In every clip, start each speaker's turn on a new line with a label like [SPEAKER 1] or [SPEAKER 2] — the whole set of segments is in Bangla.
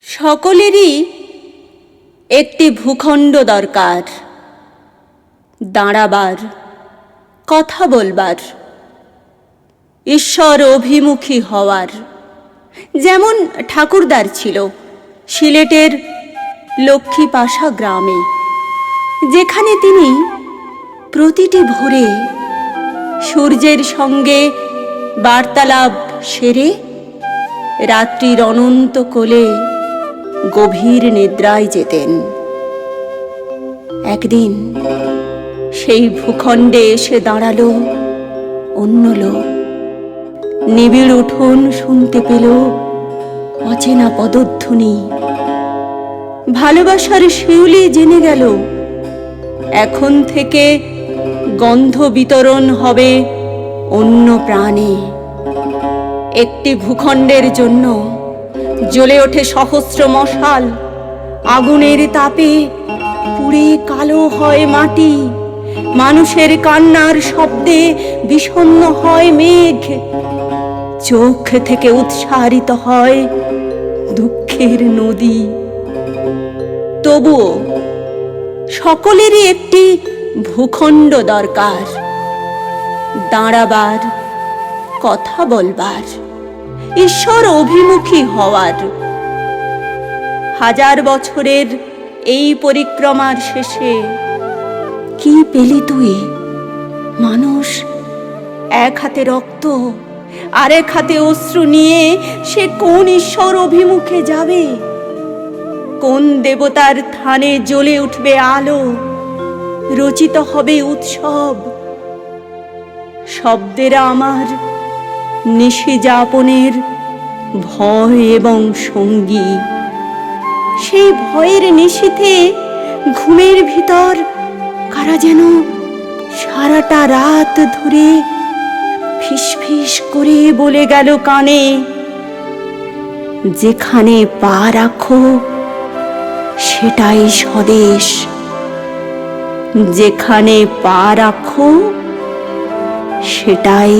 [SPEAKER 1] সকলেরই একটি ভূখণ্ড দরকার, দাঁড়াবার, কথা বলবার, ঈশ্বর অভিমুখী হওয়ার। যেমন ঠাকুরদার ছিল সিলেটের লক্ষ্মীপাশা গ্রামে, যেখানে তিনি প্রতিটি ভোরে সূর্যের সঙ্গে বার্তালাপ সেরে রাত্রির অনন্ত কোলে গভীর নিদ্রায় যেতেন। একদিন সেই ভূখণ্ডে এসে দাঁড়ালো অন্য লোক। নিবিড় উঠোন শুনতে পেল অচেনা পদধ্বনি। ভালোবাসার শিউলি জেনে গেল এখন থেকে গন্ধ বিতরণ হবে অন্য প্রাণে। একটি ভূখণ্ডের জন্য জ্বলে ওঠে সহস্র মশাল। আগুনের তাপে পুড়ে কালো হয় মাটি। মানুষের কান্নার শব্দে বিষণ্ণ হয় মেঘ। চোখ থেকে উৎসারিত হয় দুঃখের নদী। তবুও সকলেরই একটি ভূখণ্ড দরকার, দাঁড়াবার, কথা বলবার, ঈশ্বর অভিমুখী হওয়ার। হাজার বছরের এই পরিক্রমার শেষে কি পেলি তুই মানুষ? এক হাতে রক্ত আর এক হাতে অশ্রু নিয়ে সে কোন ঈশ্বর অভিমুখে যাবে? কোন দেবতার থানে জ্বলে উঠবে আলো, রচিত হবে উৎসব? শব্দেরা আমার নিশি যাপনের ভয় এবং সঙ্গী। সেই ভয়ের নিশীথে ঘুমের ভিতর কারা যেন সারাটা রাত ধরে ফিসফিস করে বলে গেল কানে, যেখানে পা রাখো সেটাই স্বদেশ, যেখানে পা রাখো সেটাই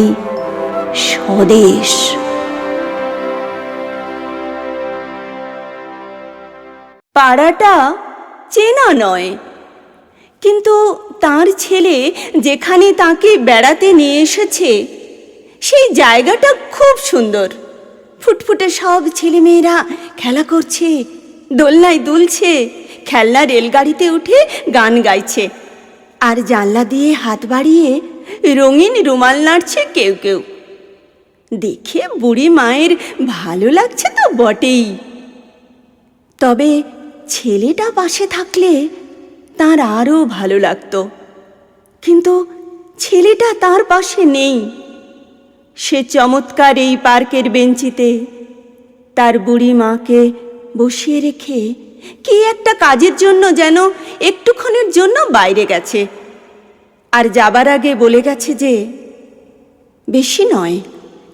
[SPEAKER 1] স্বদেশ। পাড়াটা চেনা নয়, কিন্তু তার ছেলে যেখানে তাকে বেড়াতে নিয়ে এসেছে সেই জায়গাটা খুব সুন্দর। ফুটফুটে সব ছেলেমেয়েরা খেলা করছে, দোলনায় দুলছে, খেলনা রেলগাড়িতে উঠে গান গাইছে, আর জানলা দিয়ে হাত বাড়িয়ে রঙিন রুমাল নাড়ছে কেউ কেউ। দেখে বুড়ি মায়ের ভালো লাগছে তো বটেই, তবে ছেলেটা পাশে থাকলে তার আরও ভালো লাগতো। কিন্তু ছেলেটা তার পাশে নেই। সে চমৎকার এই পার্কের বেঞ্চিতে তার বুড়ি মাকে বসিয়ে রেখে কি একটা কাজের জন্য যেন একটুক্ষণের জন্য বাইরে গেছে, আর যাবার আগে বলে গেছে যে বেশি নয়,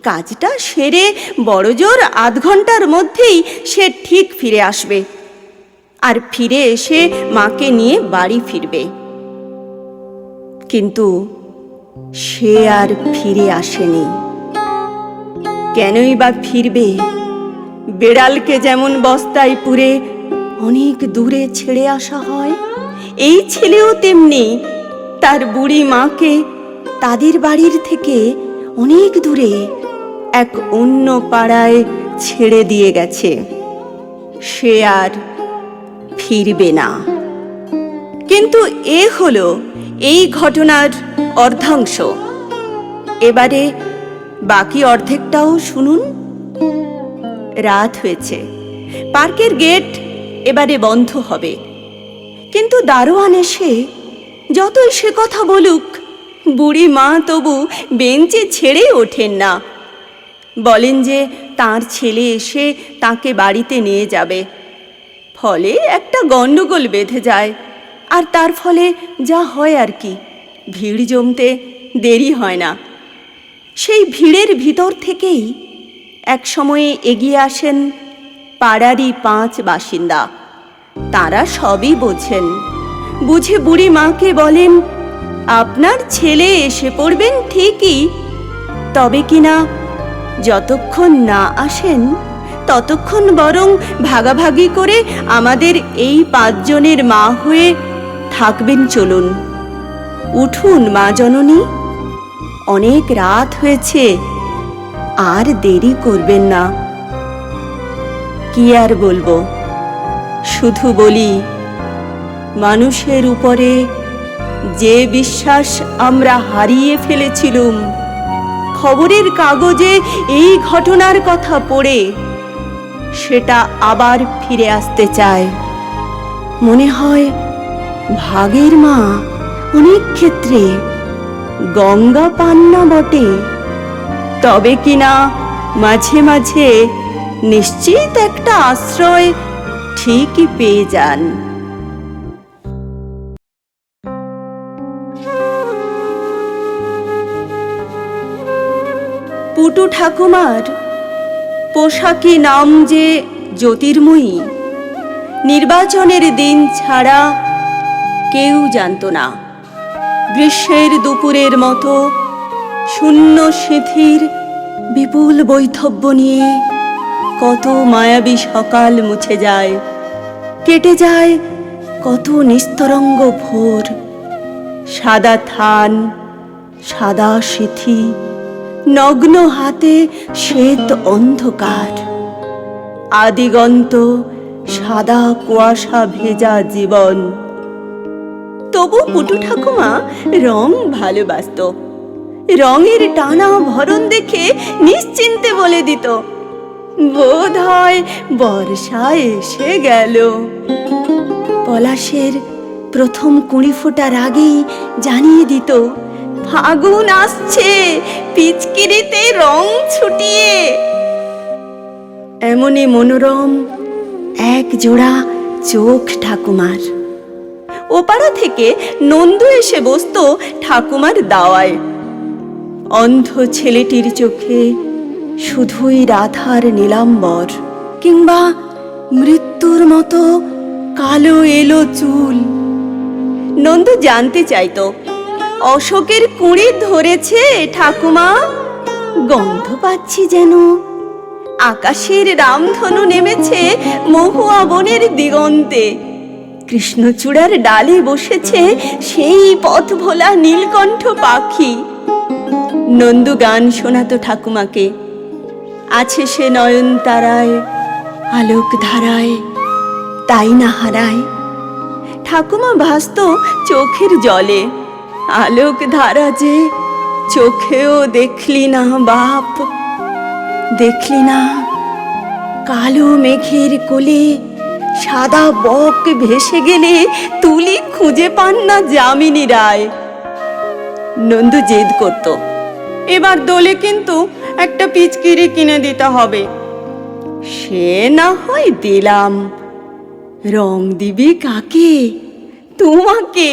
[SPEAKER 1] কাজটা সেরে বড়জোর আধ ঘন্টার মধ্যেই সে ঠিক ফিরে আসবে, আর ফিরে এসে মাকে নিয়ে বাড়ি ফিরবে। কিন্তু সে আর ফিরে আসেনি। কেনই বা ফিরবে? বেড়ালকে যেমন বস্তায় পুরে অনেক দূরে ছেড়ে আসা হয়, এই ছেলেও তেমনি তার বুড়ি মাকে তাদের বাড়ির থেকে অনেক দূরে এক অন্য পাড়ায় ছেড়ে দিয়ে গেছে। সে আর ফিরবে না। কিন্তু এ হলো এই ঘটনার অর্ধাংশ। এবারে বাকি অর্ধেকটাও শুনুন। রাত হয়েছে, পার্কের গেট এবারে বন্ধ হবে, কিন্তু দারোয়ান এসে যতই সে কথা বলুক বুড়ি মা তবু বেঞ্চে ছেড়ে ওঠেন না। বলেন যে তার ছেলে এসে তাকে বাড়িতে নিয়ে যাবে। ফলে একটা গণ্ডগোল বেঁধে যায়, আর তার ফলে যা হয় আর কি, ভিড় জমতে দেরি হয় না। সেই ভিড়ের ভিতর থেকেই এক সময়ে এগিয়ে আসেন পাড়ারই 5 বাসিন্দা। তারা সবই বোঝেন। বুঝে বুড়ি মাকে বলেন, আপনার ছেলে এসে পড়বেন ঠিকই, তবে কিনা যতক্ষণ না আসেন ততক্ষণ বরং ভাগাভাগি করে আমাদের এই 5 জনের মা হয়ে থাকবেন। চলুন, উঠুন মা জননী, অনেক রাত হয়েছে, আর দেরি করবেন না। কি আর বলবো, শুধু বলি, মানুষের উপরে যে বিশ্বাস আমরা হারিয়ে ফেলেছিলুম, খবরের কাগজে এই ঘটনার কথা পড়ে সেটা আবার ফিরে আসতে চায়। মনে হয় ভাগের মা অনেক ক্ষেত্রে গঙ্গা পান না বটে, তবে কিনা মাঝে মাঝে নিশ্চিত একটা আশ্রয় ঠিকই পেয়ে যান। পুটু ঠাকুমার পোশাকি নাম যে জ্যোতির্ময়ী, নির্বাচনের দিন ছাড়া কেউ জানত না। গ্রীষ্মের দুপুরের মতো শূন্য সিঁথির বিপুল বৈধব্য নিয়ে কত মায়াবী সকাল মুছে যায়, কেটে যায় কত নিস্তরঙ্গ ভোর। সাদা থান, সাদা সিঁথি, নগ্ন হাতে শ্বেত অন্ধকার, আদিগন্ত সাদা কুয়াশা ভেজা জীবন। তবু পুটু ঠাকুমা রং ভালোবাসত। রঙের টানা ভরণ দেখে নিশ্চিন্তে বলে দিত, বোধ হয় বর্ষা এসে গেল। পলাশের প্রথম কুঁড়ি ফোটার আগেই জানিয়ে দিত, ফাগুন আসছে, পিচকিরিতে রং ছুটিয়ে। এমনই মনোরম এক জোড়া চোখ ঠাকুমার। ওপাড়া থেকে নন্দু এসে বসত ঠাকুমার দাওয়ায়। অন্ধ ছেলেটির চোখে শুধুই রাধার নীলাম্বর, কিংবা মৃত্যুর মতো কালো এলো চুল। নন্দু জানতে চাইতো, অশোকের কুঁড়ি ধরেছে ঠাকুমা? গন্ধ পাচ্ছি যেন। আকাশের রামধনু নেমেছে মহুয়া বনের দিগন্তে। কৃষ্ণচূড়ার ডালে বসেছে সেই পথ ভোলা নীলকণ্ঠ পাখি। নন্দু গান শোনাতো ঠাকুমাকে, আছে সে নয়ন তারায়, আলোক ধারায়, তাই না হারায়। ঠাকুমা ভাসত চোখের জলে, আলোক ধারা যে চোখেও দেখলি না বাপ, দেখলি না। কালো মেঘের কোলে সাদা বক ভেসে গেলে তুলি খুঁজে পান না যামিনী রায়। নন্দু জেদ করত, এবার দোলে কিন্তু একটা পিচকিরি কিনে দিতে হবে। সে না হয় দিলাম, রং দিবি কাকে? তোমাকে,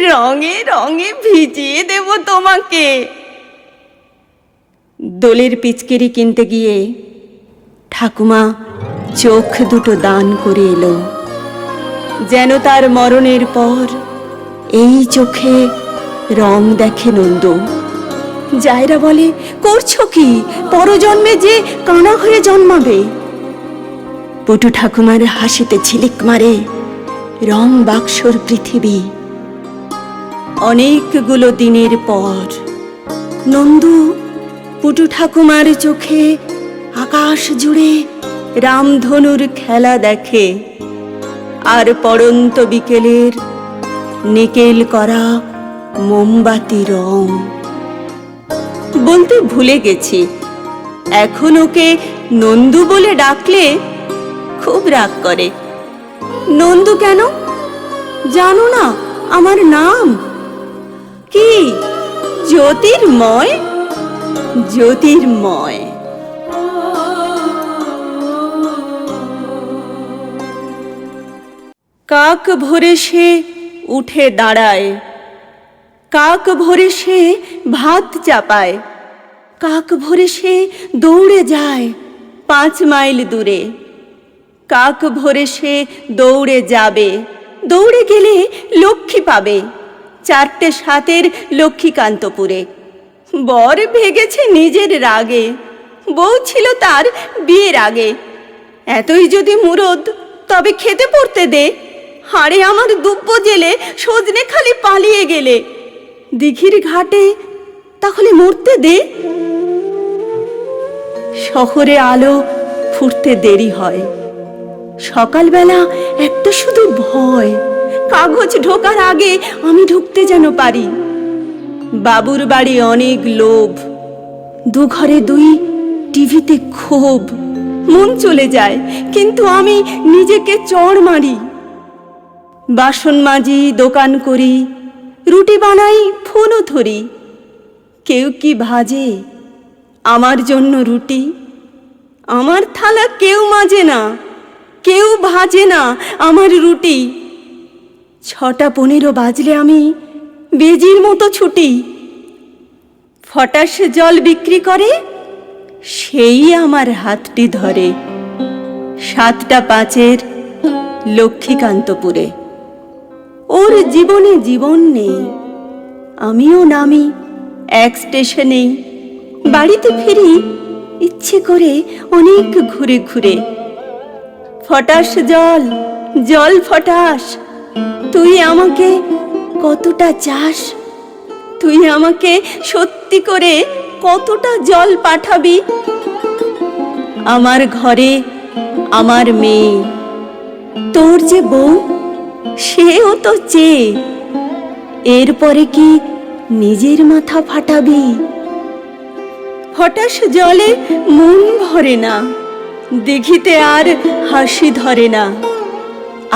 [SPEAKER 1] রঙে রঙে ভিজিয়ে দেব তোমাকে। দোলের পিচকিরি কিনতে গিয়ে ঠাকুমা চোখ দুটো দান করে এলো, যেন তার মরণের পর এই চোখে রং দেখে নন্দু। জায়রা বলে, করছো কি? পরজন্মে যে কানা হয়ে জন্মাবে। পুটু ঠাকুমার হাসিতে ঝিলিক মারে রং বাক্সর পৃথিবী। অনেকগুলো দিনের পর নন্দু পুটু ঠাকুমার চোখে আকাশ জুড়ে রামধনুর খেলা দেখে, আর পড়ন্ত বিকেলের নিকেল করা মোমবাতি রং। বলতে ভুলে গেছি, এখন ওকে নন্দু বলে ডাকলে খুব রাগ করে। নন্দু কেন জানো না? আমার নাম কি? জ্যোতির্ময়। জ্যোতির্ময়। কাক ভোরে সে উঠে দাঁড়ায়, কাক ভোরে সে ভাত চাপায়, কাক ভোরে সে দৌড়ে যায় 5 মাইল দূরে। কাক ভোরে সে দৌড়ে যাবে, দৌড়ে গেলে লক্ষ্মী পাবে 4টে-7 লক্ষ্মীকান্তপুরে। বর ভেগেছে নিজের রাগে, বউ ছিল তার বিয়ের আগে। এতই যদি মুরদ, তবে খেতে পড়তে দে। হাড়ে আমার দুব্য জেলে সজনে খালি পালিয়ে গেলে, দিঘির ঘাটে তাহলে মরতে দে। শহরে আলো ফুটতে দেরি হয়, সকালবেলা একটা শুধু ভয়, কাগজ ঢোকার আগে আমি ঢুকতে যেন পারি। বাবুর বাড়ি অনেক লোভ, দুঘরে দুই টিভিতে ক্ষোভ, মন চলে যায় কিন্তু আমি নিজেকে চড় মারি। বাসন মাজি, দোকান করি, রুটি বানাই, ফোনও ধরি। কেউ কি ভাজে আমার জন্য রুটি? আমার থালা কেউ মাজে না, কেউ ভাজে না আমার রুটি। 6:15 বাজলে আমি বেজির মতো ছুটি। ফটাস জল বিক্রি করে, সেই আমার হাতটি ধরে 7:05 লক্ষ্মীকান্তপুরে। ওর জীবনে জীবন নেই, আমিও নামি এক স্টেশনেই। বাড়িতে ফিরি ইচ্ছে করে অনেক ঘুরে ঘুরে। ফটাস জল, জল ফটাস, তুই আমাকে কতটা চাস? তুই আমাকে সত্যি করে কতটা জল পাঠাবি? আমার ঘরে আমার মেয়ে, তোর যে বউ, সেও তো চেয়ে। এরপরে কি নিজের মাথা ফাটাবি? ফটাস জলে মন ভরে না, দিঘিতে আর হাসি ধরে না।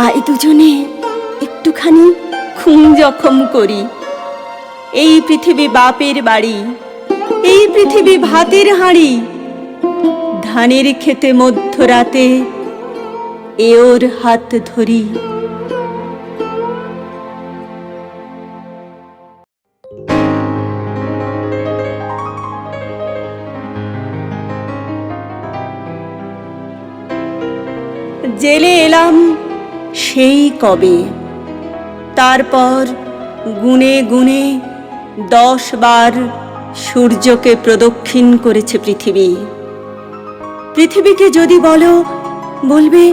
[SPEAKER 1] আয় দুজনে একটুখানি খুন জখম করি। এই পৃথিবী বাপের বাড়ি, এই পৃথিবী ভাতের হাঁড়ি। ধানের খেতে মধ্যরাতে এ ওর হাত ধরি। জেলে এলাম সেই কবে, তারপর গুনে গুনে 10 বার সূর্যকে প্রদক্ষিণ করেছে পৃথিবী। পৃথিবীকে যদি বলো, বলবে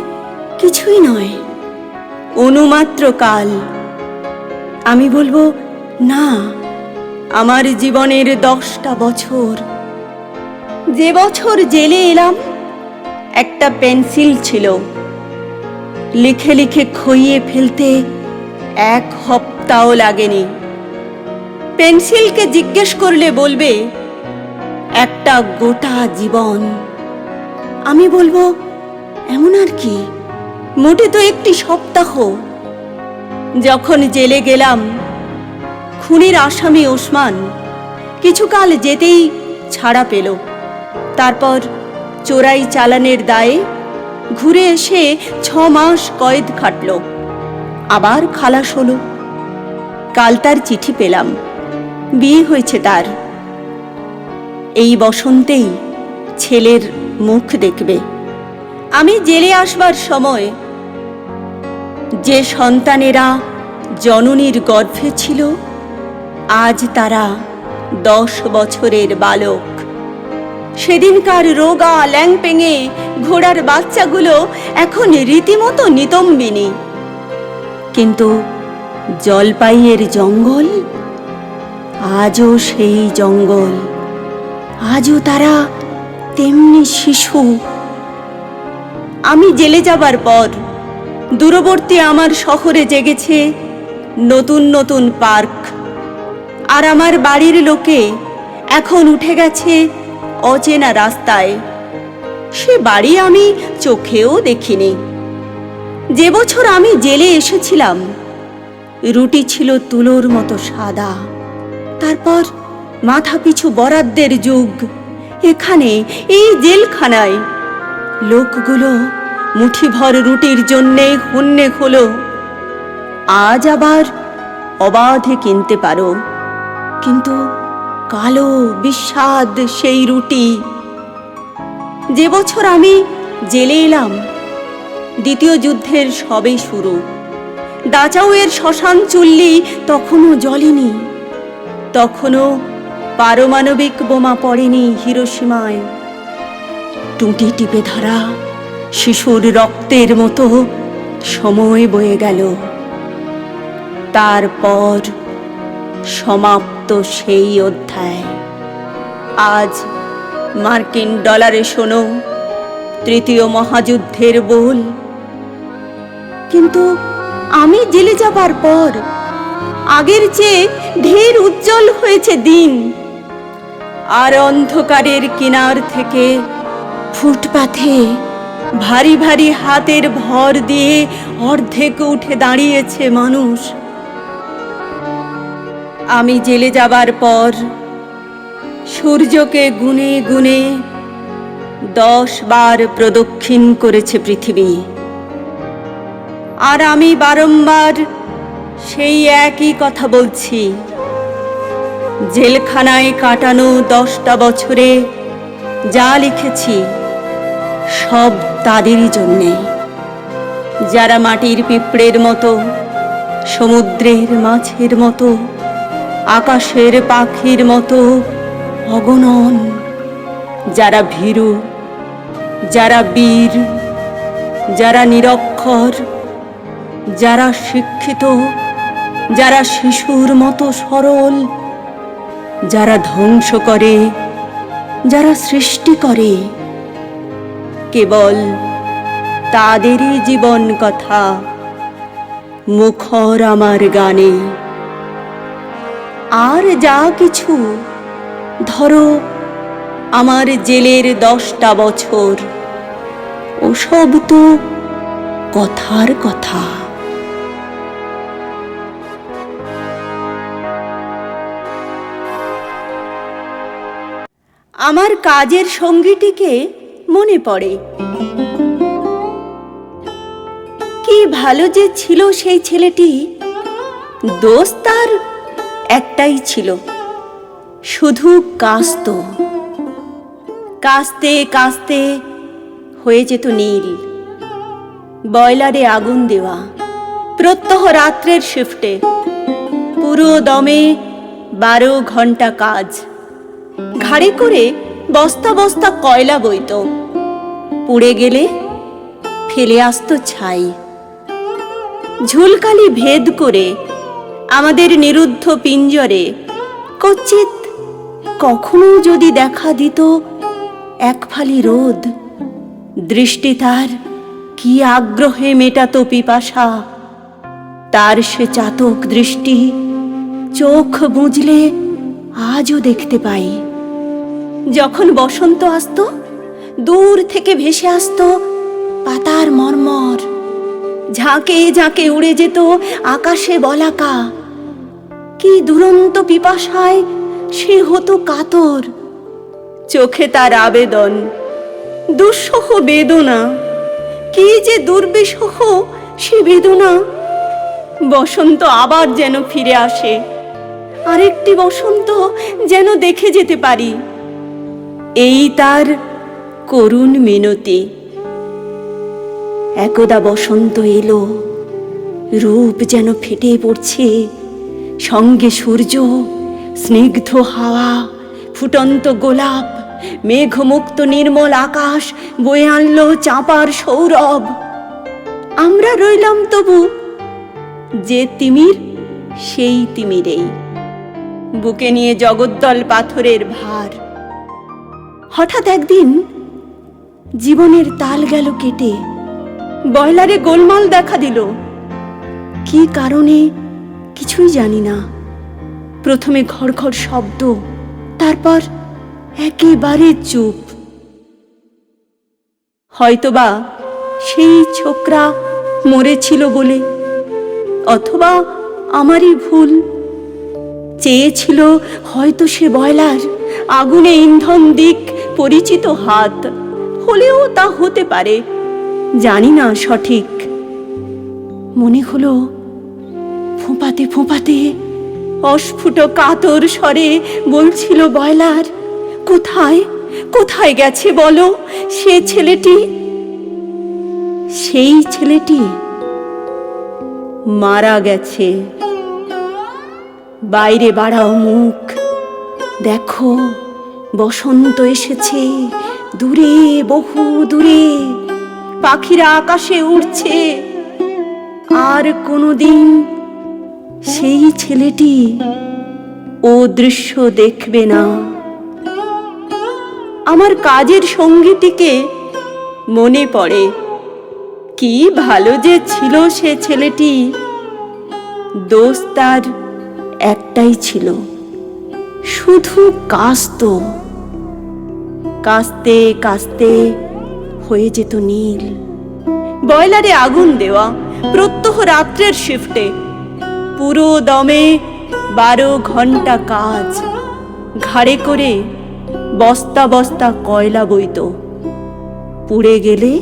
[SPEAKER 1] কিছুই নয়, অনুমাত্র কাল। আমি বলবো না, আমার জীবনের 10টা বছর। যে বছর জেলে এলাম, একটা পেন্সিল ছিল, লিখে লিখে খইয়ে ফেলতে 1 সপ্তাহ লাগেনি। পেন্সিলকে জিজ্ঞেস করলে বলবে একটা গোটা জীবন। আমি বলবো এমন আর কি, মোটে তো একটি সপ্তাহ। যখন জেলে গেলাম, খুনের আসামি ওসমান কিছুকাল যেতেই ছাড়া পেল। তারপর চোরাই চালানের দায়ে ঘুরে এসে 6 মাস কয়েদ খাটল, আবার খালাস হলো। কাল তার চিঠি পেলাম, বিয়ে হয়েছে তার। এই বসন্তেই ছেলের মুখ দেখবে। আমি জেলে আসবার সময় যে সন্তানেরা জননীর গর্ভে ছিল, আজ তারা 10 বছরের বালক। সেদিনকার রোগা ল্যাংপেঙে ঘোড়ার বাচ্চাগুলো এখন রীতিমতো নিতম্বিনী। কিন্তু জলপাইয়ের জঙ্গল আজও সেই জঙ্গল, আজও তারা তেমনি শিশু। আমি জেলে যাবার পর দূরবর্তী আমার শহরে জেগেছে নতুন নতুন পার্ক, আর আমার বাড়ির লোকে এখন উঠে গেছে অচেনা রাস্তায়। সে বাড়ি আমি চোখেও দেখিনি। যে বছর আমি জেলে এসেছিলাম, রুটি ছিল তুলোর মতো সাদা। তারপর মাথা পিছু বরাদ্দের যুগ। এখানে এই জেলখানায় লোকগুলো মুঠিভর রুটির জন্যে হন্যে হলো। আজ আবার অবাধে কিনতে পারো, কিন্তু কালো বিস্বাদ সেই রুটি। যে বছর আমি জেলে এলাম, দ্বিতীয় যুদ্ধের সবে শুরু। দাচাওয়ের শ্মশান চুল্লি তখনও জ্বলেনি, তখনও পারমাণবিক বোমা পড়েনি হিরোশিমায়। টুটি টিপে ধরা শিশুর রক্তের মতো সময় বয়ে গেল। তারপর সমাপ্ত সেই অধ্যায়। আজ মার্কিন ডলারে শোনো তৃতীয় মহাযুদ্ধের বোল। কিন্তু আমি জেলে যাবার পর আগের চেয়ে ঢের উজ্জ্বল হয়েছে দিন। আর অন্ধকারের কিনার থেকে ফুটপাথে ভারী ভারী হাতের ভর দিয়ে অর্ধেক উঠে দাঁড়িয়েছে মানুষ। আমি জেলে যাবার পর সূর্যকে গুনে গুনে 10 বার প্রদক্ষিণ করেছে পৃথিবী। আর আমি বারংবার সেই একই কথা বলছি। জেলখানায় কাটানো 10টা বছরে যা লিখেছি সব তাদেরই জন্যে, যারা মাটির পিঁপড়ের মতো, সমুদ্রের মাছের মতো, আকাশের পাখির মতো অগণন, যারা ভীরু, যারা বীর, যারা নিরক্ষর, যারা শিক্ষিত, যারা শিশুর মতো সরল, যারা ধ্বংস করে, যারা সৃষ্টি করে, কেবল তাদেরই জীবন কথা মুখর আমার গানে। আর যা কিছু ধরো আমার জেলের 10টা বছর, ওসব তো কথার কথা। আমার কাজের সঙ্গীটিকে মনে পড়ে। কি ভালো যে ছিল সেই ছেলেটি। দোষ তার একটাই ছিল, শুধু কাশতো। কাশতে কাশতে হয়ে যেত নীল। বয়লারে আগুন দেওয়া, প্রত্যহ রাত্রের শিফটে, পুরো দমে 12 ঘন্টা কাজ। ঘাড়ে করে বস্তা বস্তা কয়লা বইত, পুড়ে গেলে ফেলে আসতো ছাই। ঝুলকালি ভেদ করে আমাদের নিরুদ্ধ পিঞ্জরে কচিত কখনো যদি দেখা দিত এক ফালি রোদ, দৃষ্টি তার কি আগ্রহে মেটাতো পিপাসা। তার সে চাতক দৃষ্টি চোখ বুঝলে আজও দেখতে পাই। যখন বসন্ত আসতো, দূর থেকে ভেসে আসতো পাতার মর্মর, ঝাঁকে ঝাঁকে উড়ে যেত আকাশে বলাকা। কি দুরন্ত পিপাসায় সে হতো কাতর। চোখে তার আবেদন, দুঃসহ বেদনা। কি যে দুর্বিষহ সে বেদনা। বসন্ত আবার যেন ফিরে আসে, আরেকটি বসন্ত যেন দেখে যেতে পারি। এই তার করুণ মিনতি। একদা বসন্ত এলো, রূপ যেন ফেটে পড়ছে, সঙ্গে সূর্য, স্নিগ্ধ হাওয়া, ফুটন্ত গোলাপ, মেঘমুক্ত নির্মল আকাশ বয়ে আনলো চাঁপার সৌরভ। আমরা রইলাম তবু যে তিমির সেই তিমিরেই, বুকে নিয়ে জগদ্দল পাথরের ভার। হঠাৎ একদিন জীবনের তাল গেল কেটে, বয়লারে গোলমাল দেখা দিল। কি কারণে কিছুই জানি না। প্রথমে ঘর ঘর শব্দ, তারপর একেবারে চুপ। হয়তোবা সেই ছোকরা মরেছিল বলে, অথবা আমারই ভুল। চেয়েছিল হয়তো সে বয়লার, আগুনে ইন্ধন দিক পরিচিত হাত। হলেও তা হতে পারে, জানি না সঠিক। মনে হলো ফোঁপাতে ফোঁপাতে অস্ফুট কাতর স্বরে বলছিল বয়লার, কোথায় কোথায় গেছে বলো সে ছেলেটি? সেই ছেলেটি মারা গেছে। বাইরে বাড়াও মুখ, দেখো বসন্ত এসেছে দূরে, বহু দূরে। পাখিরা আকাশে উড়ছে, আর কোনোদিন সেই ছেলেটি ও দৃশ্য দেখবে না। আমার কাজের সঙ্গীটিকে মনে পড়ে, কি ভালো যে ছিল সে ছেলেটি। দোষ তার একটাই ছিল, শুধু কাশতো। কাশতে কাশতে হয়ে যেত নীল। বয়লারে আগুন দেওয়া, প্রত্যহ রাত্রের শিফটে, পুরো দমে 12 ঘন্টা কাজ। ঘাড়ে করে বস্তা বস্তা কয়লা বইত, পুড়ে গেলে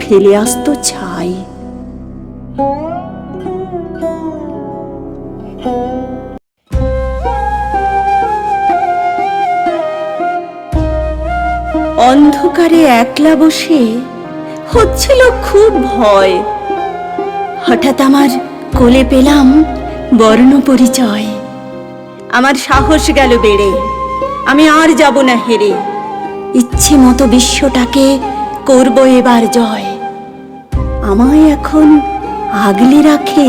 [SPEAKER 1] ফেলে আসতো ছাই। অন্ধকারে একলা বসে হচ্ছিল খুব ভয়। হঠাৎ আমার কোলে পেলাম বর্ণ পরিচয়। আমার সাহস গেল বেড়ে, আমি আর যাব না হেরে। ইচ্ছে মতো বিশ্বটাকে করব এবার জয়। আমায় এখন আগলে রাখে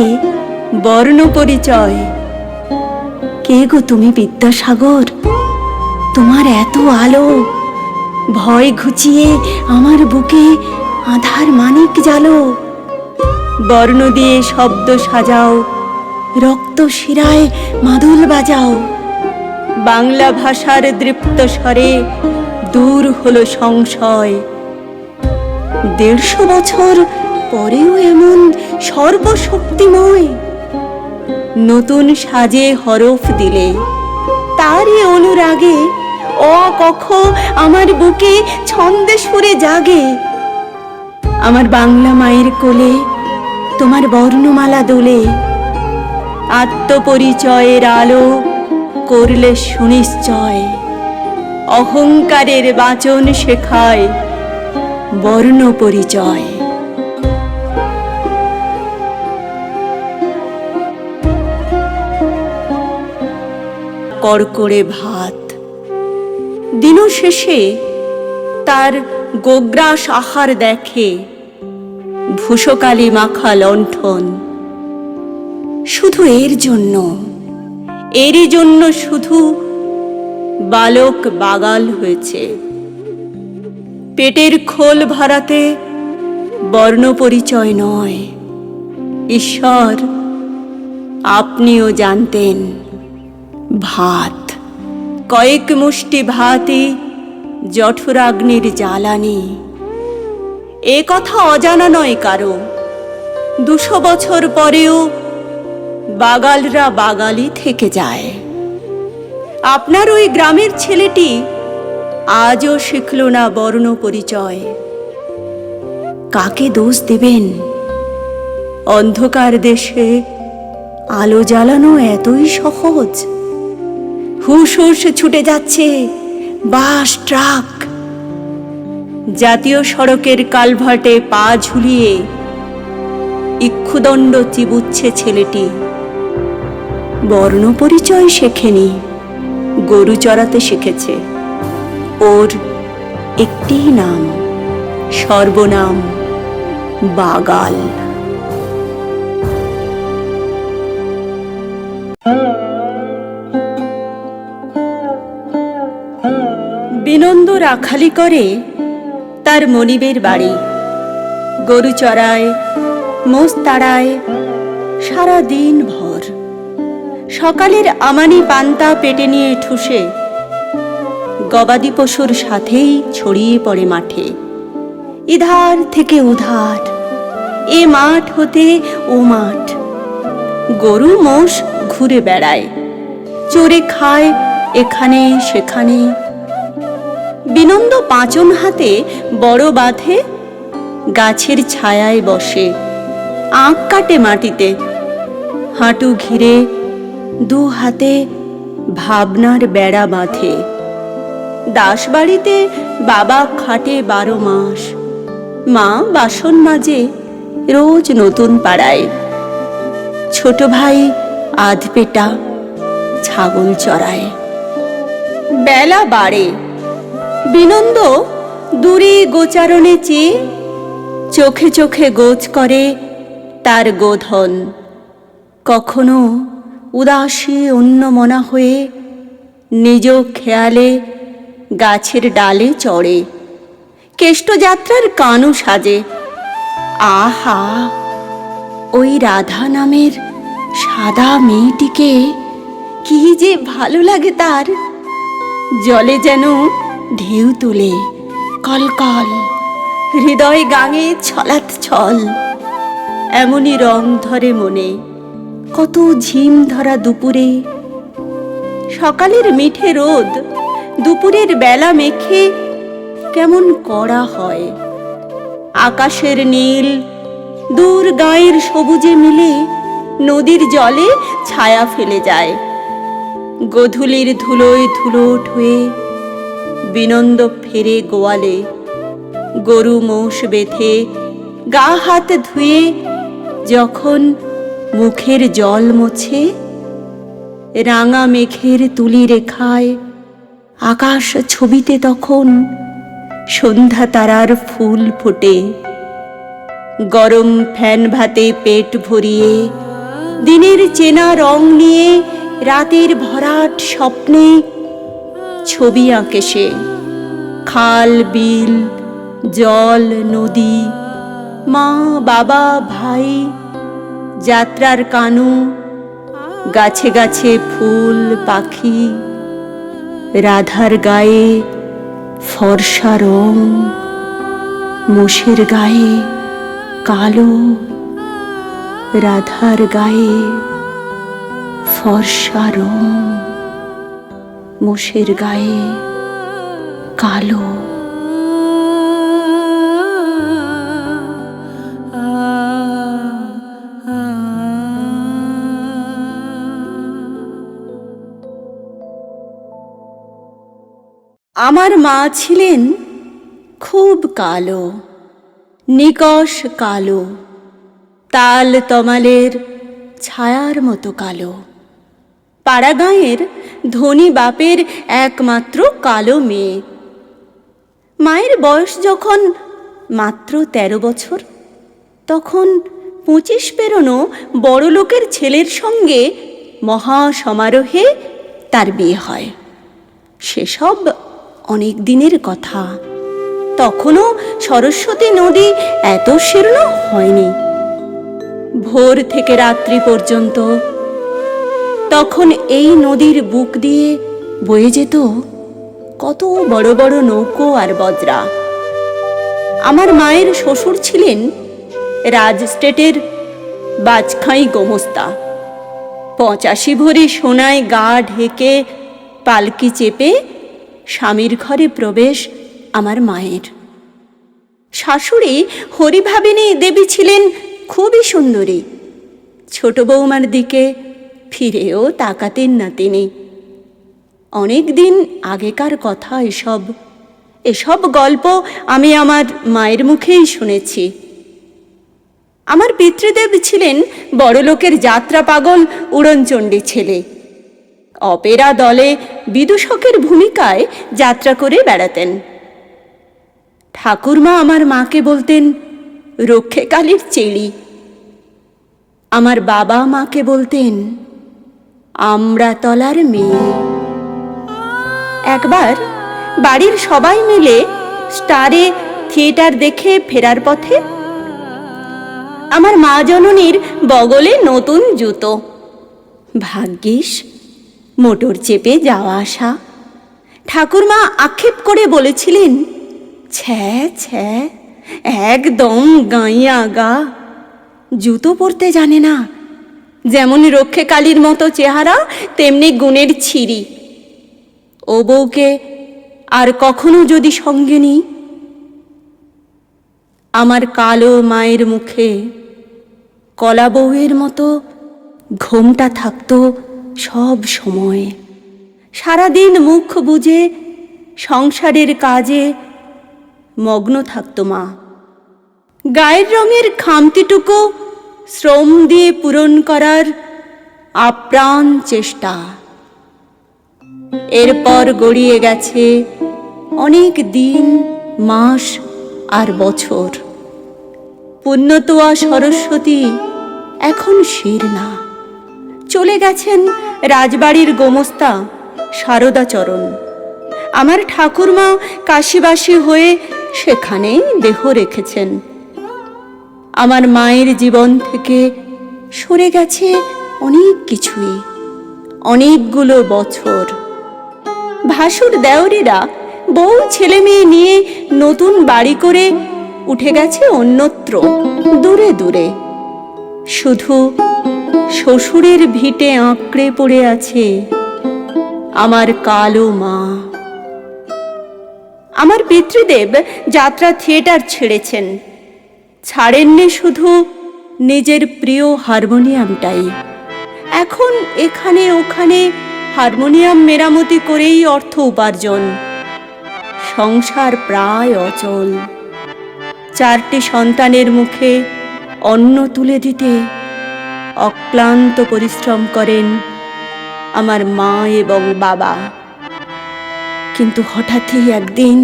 [SPEAKER 1] বর্ণ পরিচয়। কে গো তুমি বিদ্যাসাগর? তোমার এত আলো, ভয় ঘুচিয়ে আমার বুকে আধার মানিক জালো। বর্ণ দিয়ে শব্দ সাজাও, রক্ত শিরায় মাদুল বাজাও। বাংলা ভাষার দৃপ্ত স্বরে দূর হলো সংশয়। 150 বছর পরেও এমন সর্বশক্তিময়। নতুন সাজে হরফ দিলে তারই অনুরাগে অ কখ আমার বুকে ছন্দে সুরে জাগে। আমার বাংলা মায়ের কোলে তোমার বর্ণমালা দোলে। আত্মপরিচয়ের আলো করলে সুনিশ্চয়। অহংকারের বাচন শেখায় বর্ণ পরিচয়। কড়কড়ে ভাত, দিন শেষে তার গোগ্রাস আহার দেখে। ভূষকালি মাখা লণ্ঠন, শুধু এরই জন্য শুধু বালক বাগাল হয়েছে। পেটের খোল ভরাতে বর্ণ পরিচয় নয়। ঈশ্বর আপনিও জানতেন ভাত, কয়েক মুষ্টি ভাতই জঠরাগ্নির জ্বালানি। এ কথা অজানা নয় কারো। 200 বছর পরেও বাগালরা বাগালই থেকে যায়। আপনার ওই গ্রামের ছেলেটি আজও শিখল না বর্ণ পরিচয়। কাকে দোষ দেবেন? অন্ধকার দেশে আলো জ্বালানো এতই সহজ। হুশ হুশ ছুটে যাচ্ছে বাস, ট্রাক। জাতীয় সড়কের কালভার্টে পা ঝুলিয়ে ইক্ষুদণ্ড চিবুচ্ছে ছেলেটি। বর্ণ পরিচয় শেখেনি, গরু চড়াতে শিখেছে। ওর একটি নাম, সর্বনাম বাগাল। বিনন্দ রাখালি করে তার মনিবের বাড়ি। গরু চড়ায়, মোষ তাড়ায় সারা দিন ভর। সকালের আমানি পান্তা পেটে নিয়ে ঠুসে গবাদি পশুর সাথেই ছড়িয়ে পড়ে মাঠে। ইধার থেকে উধার, এ মাঠ হতে ও মাঠ। গরু মোষ ঘুরে বেড়ায়, চড়ে খায় এখানে সেখানে। বিনন্দ পাঁচন হাতে বড় বাঁধে, গাছের ছায়ায় বসে, আঁক কাটে মাটিতে। হাঁটু ঘিরে 2 হাতে ভাবনার বেড়া বাঁধে। দাসবাড়িতে বাবা খাটে 12 মাস, মা বাসন মাজে রোজ নতুন পাড়ায়। ছোট ভাই আধপেটা ছাগল চড়ায়। বেলা বাড়ে, বিনন্দ দূরে গোচারণে চেয়ে চোখে চোখে গোজ করে তার গোধন। কখনো উদাসী অন্যমনা হয়ে নিজ খেয়ালে গাছের ডালে চড়ে, কেষ্টযাত্রার কানু সাজে। আহা, ওই রাধা নামের সাদা মেয়েটিকে কি যে ভালো লাগে তার। জলে যেন ঢেউ তুলে কলকল, হৃদয় গাঙে ছলাৎ ছল। এমনই রং ধরে মনে কত ঝিম ধরা দুপুরে। সকালের মিঠে রোদ দুপুরের বেলা মেখে কেমন কড়া হয়। আকাশের নীল দূর গাঁয়ের সবুজে মিলে নদীর জলে ছায়া ফেলে যায়। গোধূলির ধুলোয় ধুলোট হয়ে বিনন্দ ফেরে গোয়ালে। গরু মোষ বেঁধে গা হাত ধুয়ে যখন মুখের জল মোছে, রাঙা মেঘের তুলি রেখায় আকাশ ছবিতে তখন সন্ধ্যা তারার ফুল ফোটে। গরম ফ্যান ভাতে পেট ভরিয়ে দিনের চেনা রং নিয়ে রাতের ভরাট স্বপ্নে ছবি আঁকে সে। খাল বিল জল নদী, মা বাবা ভাই, যাত্রার কানু, গাছে গাছে ফুল পাখি, রাধার গায়ে ফর্সা রং, মোষের গায়ে কালো, রাধার গায়ে ফর্সা রং, মোষের গায়ে কালো। আমার মা ছিলেন খুব কালো, নিকষ কালো, তাল তমালের ছায়ার মতো কালো। পাড়াগাঁয়ের ধনী বাপের একমাত্র কালো মেয়ে। মায়ের বয়স যখন মাত্র 13 বছর, তখন 25 পেরোনো বড় লোকের ছেলের সঙ্গে মহা সমারোহে তার বিয়ে হয়। সেসব অনেক দিনের কথা। তখনও সরস্বতী নদী এত শীর্ণ হয়নি। ভোর থেকে রাত্রি পর্যন্ত তখন এই নদীর বুক দিয়ে বয়ে যেত কত বড় বড় নৌকো আর বজরা। আমার মায়ের শ্বশুর ছিলেন রাজ স্টেটের বাজখাই গোমস্তা। 85 ভরি সোনায় গা ঢেকে পালকি চেপে স্বামীর ঘরে প্রবেশ আমার মায়ের। শাশুড়ি হরিভাবিনী দেবী ছিলেন খুবই সুন্দরী। ছোট বৌমার দিকে ফিরেও তাকাতেন না তিনি। অনেক দিন আগেকার কথা এসব গল্প আমি আমার মায়ের মুখেই শুনেছি। আমার পিতৃদেব ছিলেন বড়লোকের যাত্রা পাগল উড়নচণ্ডী ছেলে। অপেরা দলে বিদূষকের ভূমিকায় যাত্রা করে বেড়াতেন। ঠাকুরমা আমার মাকে বলতেন রক্ষেকালীর চেড়ি। আমার বাবা মাকে বলতেন আমড়াতলার মেয়ে। একবার বাড়ির সবাই মিলে স্টারে থিয়েটার দেখে ফেরার পথে আমার মা জননীর বগলে নতুন জুতো। ভাগ্যিস মোটর চেপে যাওয়া আসা। ঠাকুরমা আক্ষেপ করে বলেছিলেন, ছ্যা ছ্যা, একদম গাঁইয়া গা, জুতো পরতে জানে না। যেমন রক্ষেকালীর মতো চেহারা, তেমনি গুণের ছিরি। ও বউকে আর কখনো যদি সঙ্গে নিই। আমার কালো মায়ের মুখে কলা বউয়ের মতো ঘোমটা থাকতো সব সময়। সারাদিন মুখ বুজে সংসারের কাজে মগ্ন থাকতো মা। গায়ের রঙের খামতিটুকু শ্রম দিয়ে পূরণ করার আপ্রাণ চেষ্টা। এরপর গড়িয়ে গেছে অনেক দিন, মাস আর বছর। পুণ্যতোয়া সরস্বতী এখন শিরনা। চলে গেছেন রাজবাড়ির গোমস্তা শারদাচরণ। আমার ঠাকুরমা কাশীবাসী হয়ে সেখানেই দেহ রেখেছেন। আমার মায়ের জীবন থেকে সরে গেছে অনেক কিছুই, অনেকগুলো বছর। ভাসুর দেওরেরা বউ ছেলে মেয়ে নিয়ে নতুন বাড়ি করে উঠে গেছে অন্যত্র, দূরে দূরে। শুধু শ্বশুরের ভিটে আঁকড়ে পড়ে আছে আমার কালো মা। আমার পিতৃদেব যাত্রা থিয়েটার ছেড়েছেন, ছাড়েননি শুধু নিজের প্রিয় হারমোনিয়ামটাই। এখন এখানে ওখানে হারমোনিয়াম মেরামতি করেই অর্থ উপার্জন। সংসার প্রায় অচল। 4টি সন্তানের মুখে অন্ন তুলে দিতে অক্লান্ত পরিশ্রম করেন আমার মা এবং বাবা। কিন্তু হঠাৎই একদিন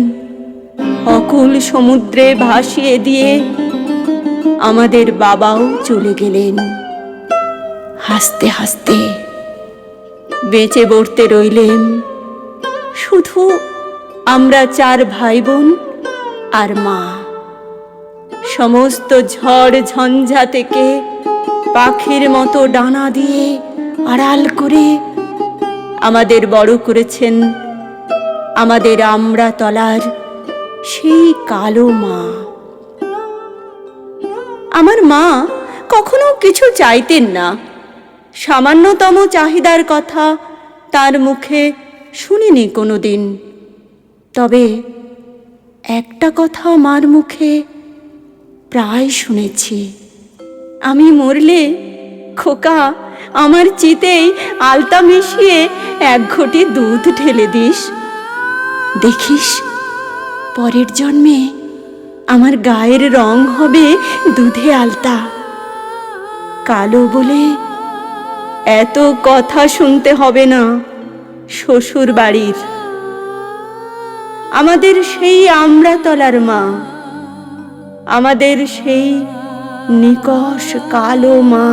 [SPEAKER 1] অকুল সমুদ্রে ভাসিয়ে দিয়ে আমাদের বাবাও চলে গেলেন। হাসতে হাসতে বেঁচে বর্তে রইলেন শুধু আমরা 4 ভাই বোন আর মা। সমস্ত ঝড় ঝঞ্ঝা থেকে পাখির মতো ডানা দিয়ে আড়াল করে আমাদের বড় করেছেন আমাদের আমড়াতলার সেই কালো মা। আমার মা কখনো কিছু চাইতেন না। সামান্যতম চাহিদার কথা তার মুখে শুনিনি কোনোদিন। তবে একটা কথা মার মুখে প্রায় শুনেছি, আমি মরলে খোকা আমার চিতেই আলতা মিশিয়ে 1 ঘটি দুধ ঢেলে দিস। দেখিস পরের জন্মে আমার গায়ের রং হবে দুধে আলতা। কালো বলে এত কথা শুনতে হবে না শ্বশুর বাড়ির। আমাদের সেই আমড়াতলার মা, আমাদের সেই নিকষ কালো মা,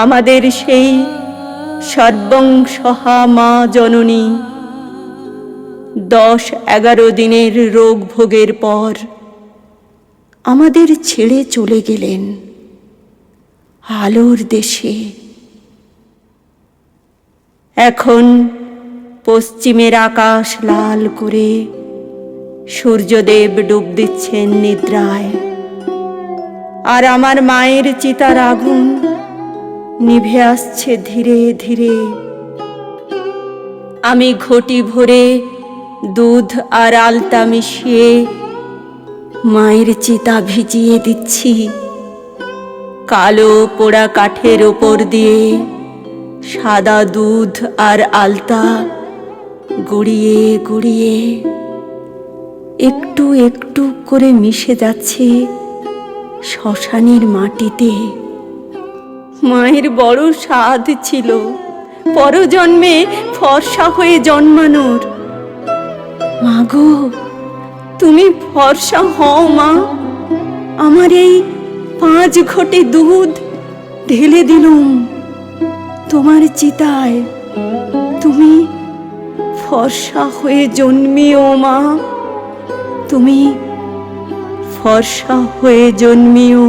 [SPEAKER 1] আমাদের সেই সর্বংসহা মা জননী 10-11 দিনের রোগ ভোগের পর আমাদের ছেড়ে চলে গেলেন আলোর দেশে। এখন পশ্চিমের আকাশ লাল করে সূর্যদেব ডুব দিচ্ছেন নিদ্রায়, আর আমার মায়ের চিতার আগুন নিভে আসছে ধীরে ধীরে। আমি ঘটি ভরে দুধ আর আলতা মিশিয়ে মায়ের চিতা ভিজিয়ে দিচ্ছি। কালো পোড়া কাঠের ওপর দিয়ে সাদা দুধ আর আলতা গড়িয়ে গড়িয়ে একটু একটু করে মিশে যাচ্ছে শ্মশানের মাটিতে। মায়ের বড় সাধ ছিল পরজন্মে ফর্সা হয়ে জন্মানোর। মাগো তুমি ফর্সা হও মা, আমার এই 5 ঘটি দুধ ঢেলে দিলুম তোমার চিতায়। তুমি ফর্সা হয়ে জন্মিও মা, তুমি ফর্সা হয়ে জন্মিও।